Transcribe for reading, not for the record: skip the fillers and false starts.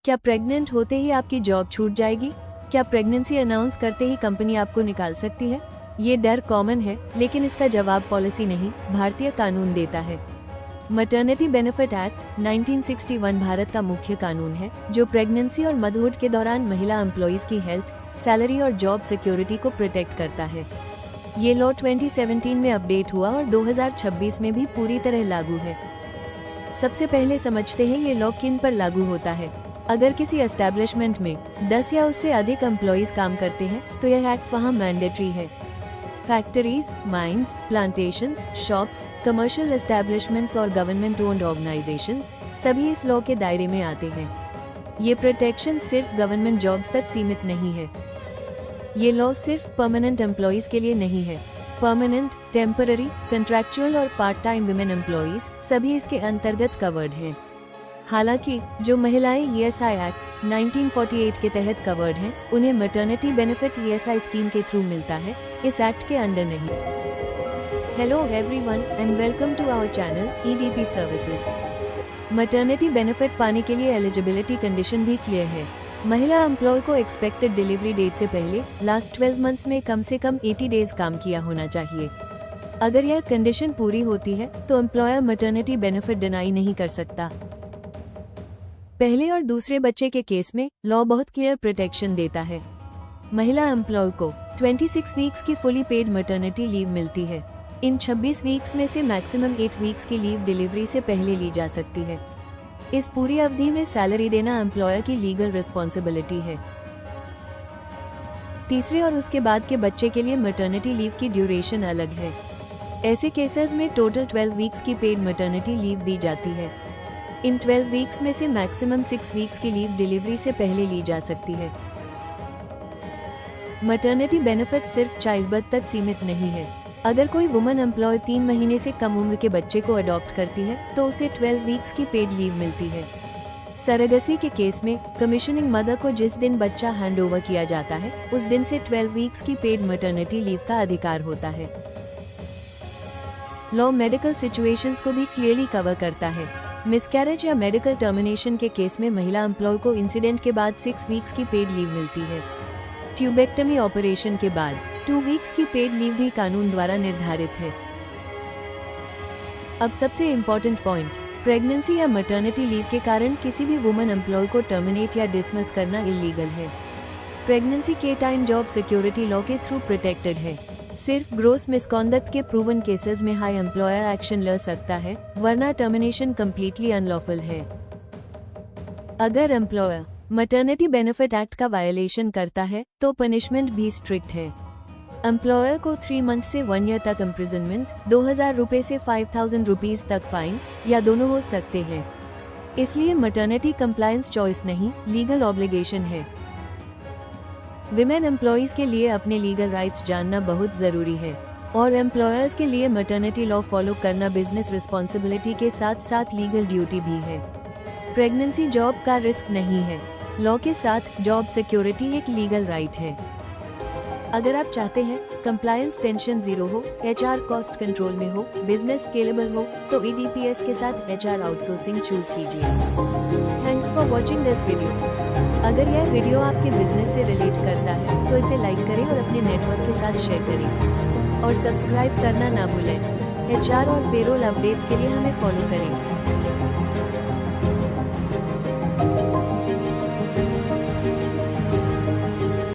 क्या प्रेग्नेंट होते ही आपकी जॉब छूट जाएगी? क्या प्रेगनेंसी अनाउंस करते ही कंपनी आपको निकाल सकती है? ये डर कॉमन है, लेकिन इसका जवाब पॉलिसी नहीं, भारतीय कानून देता है। मैटरनिटी बेनिफिट एक्ट 1961 भारत का मुख्य कानून है, जो प्रेगनेंसी और मदरहुड के दौरान महिला एम्प्लॉइज की हेल्थ, सैलरी और जॉब सिक्योरिटी को प्रोटेक्ट करता है। ये लॉ 2017 में अपडेट हुआ और 2026 में भी पूरी तरह लागू है। सबसे पहले समझते हैं ये लॉ किन पर लागू होता है। अगर किसी एस्टेब्लिशमेंट में 10 या उससे अधिक एम्प्लॉइज काम करते हैं तो यह एक्ट वहाँ मैंडेटरी है। Factories, mines, plantations, shops, commercial establishments और गवर्नमेंट ओन्ड ऑर्गेनाइजेशंस सभी इस लॉ के दायरे में आते हैं। ये प्रोटेक्शन सिर्फ गवर्नमेंट जॉब्स तक सीमित नहीं है। ये लॉ सिर्फ परमानेंट एम्प्लॉइज के लिए नहीं है। परमानेंट, टेम्पररी, कंट्रैक्चुअल और पार्ट टाइम विमेन एम्प्लॉइज सभी इसके अंतर्गत कवर्ड हैं। हालांकि जो महिलाएं ESI एक्ट 1948 के तहत कवर्ड हैं, उन्हें मैटरनिटी बेनिफिट ESI स्कीम के थ्रू मिलता है, इस एक्ट के अंडर नहीं। Hello everyone and welcome to our channel EDP services. Maternity benefit पाने के लिए एलिजिबिलिटी कंडीशन भी क्लियर है। महिला एम्प्लॉय को एक्सपेक्टेड डिलीवरी डेट से पहले लास्ट 12 मंथ्स में कम से कम 80 डेज काम किया होना चाहिए। अगर यह कंडीशन पूरी होती है तो एम्प्लॉयर मैटरनिटी बेनिफिट डिनाई नहीं कर सकता। पहले और दूसरे बच्चे के केस में लॉ बहुत क्लियर प्रोटेक्शन देता है। महिला एम्प्लॉय को 26 वीक्स की फुली पेड मैटरनिटी लीव मिलती है। इन 26 वीक्स में से मैक्सिमम 8 वीक्स की लीव डिलीवरी से पहले ली जा सकती है। इस पूरी अवधि में सैलरी देना एम्प्लॉयर की लीगल रिस्पॉन्सिबिलिटी है। तीसरे और उसके बाद के बच्चे के लिए मैटरनिटी लीव की ड्यूरेशन अलग है। ऐसे केसेस में टोटल 12 वीक्स की पेड मैटरनिटी लीव दी जाती है। इन 12 वीक्स में से मैक्सिमम 6 वीक्स की लीव डिलीवरी से पहले ली जा सकती है। मैटरनिटी बेनिफिट सिर्फ चाइल्ड बर्थ तक सीमित नहीं है। अगर कोई वुमन एम्प्लॉय 3 महीने से कम उम्र के बच्चे को अडॉप्ट करती है तो उसे 12 वीक्स की पेड लीव मिलती है। सरेगसी के केस में कमीशनिंग मदर को जिस दिन बच्चा हैंडओवर किया जाता है, उस दिन से 12 वीक्स की पेड मैटरनिटी लीव का अधिकार होता है। लॉ मेडिकल सिचुएशंस को भी क्लियरली कवर करता है। मिसकैरेज या मेडिकल टर्मिनेशन के केस में महिला एम्प्लॉय को इंसिडेंट के बाद 6 वीक्स की पेड लीव मिलती है। ट्यूबेक्टमी ऑपरेशन के बाद 2 वीक्स की पेड लीव भी कानून द्वारा निर्धारित है। अब सबसे इम्पोर्टेंट पॉइंट, प्रेगनेंसी या मैटरनिटी लीव के कारण किसी भी वुमन एम्प्लॉय को टर्मिनेट या डिसमिस करना इलीगल है। प्रेगनेंसी के टाइम जॉब सिक्योरिटी लॉ के थ्रू प्रोटेक्टेड है। सिर्फ ग्रोस मिसकॉन्डक्ट के प्रूवन केसेस में हाई एम्प्लॉयर एक्शन ले सकता है, वरना टर्मिनेशन कम्प्लीटली अनलॉफुल है। अगर एम्प्लॉयर मैटरनिटी बेनिफिट एक्ट का वायलेशन करता है तो पनिशमेंट भी स्ट्रिक्ट है। एम्प्लॉयर को 3 मंथ से 1 ईयर तक इम्प्रिजनमेंट, 2000 रुपए से 5000 रुपीज तक फाइन या दोनों हो सकते हैं। इसलिए मैटरनिटी कंप्लायंस चॉइस नहीं, लीगल ऑब्लिगेशन है। विमेन एम्प्लॉइज के लिए अपने लीगल राइट्स जानना बहुत जरूरी है और एम्प्लॉयर्स के लिए मैटरनिटी लॉ फॉलो करना बिजनेस रिस्पॉन्सिबिलिटी के साथ साथ लीगल ड्यूटी भी है। प्रेगनेंसी जॉब का रिस्क नहीं है। लॉ के साथ जॉब सिक्योरिटी एक लीगल राइट है। अगर आप चाहते हैं कंप्लायंस टेंशन जीरो हो, HR कॉस्ट कंट्रोल में हो, बिजनेस स्केलेबल हो, तो EDPS के साथ HR आउटसोर्सिंग चूज कीजिए। Thanks for watching this video. अगर यह वीडियो आपके बिजनेस से रिलेट करता है तो इसे लाइक करें और अपने नेटवर्क के साथ शेयर करें और सब्सक्राइब करना ना भूलें। HR और पेरोल अपडेट्स के लिए हमें फॉलो करें।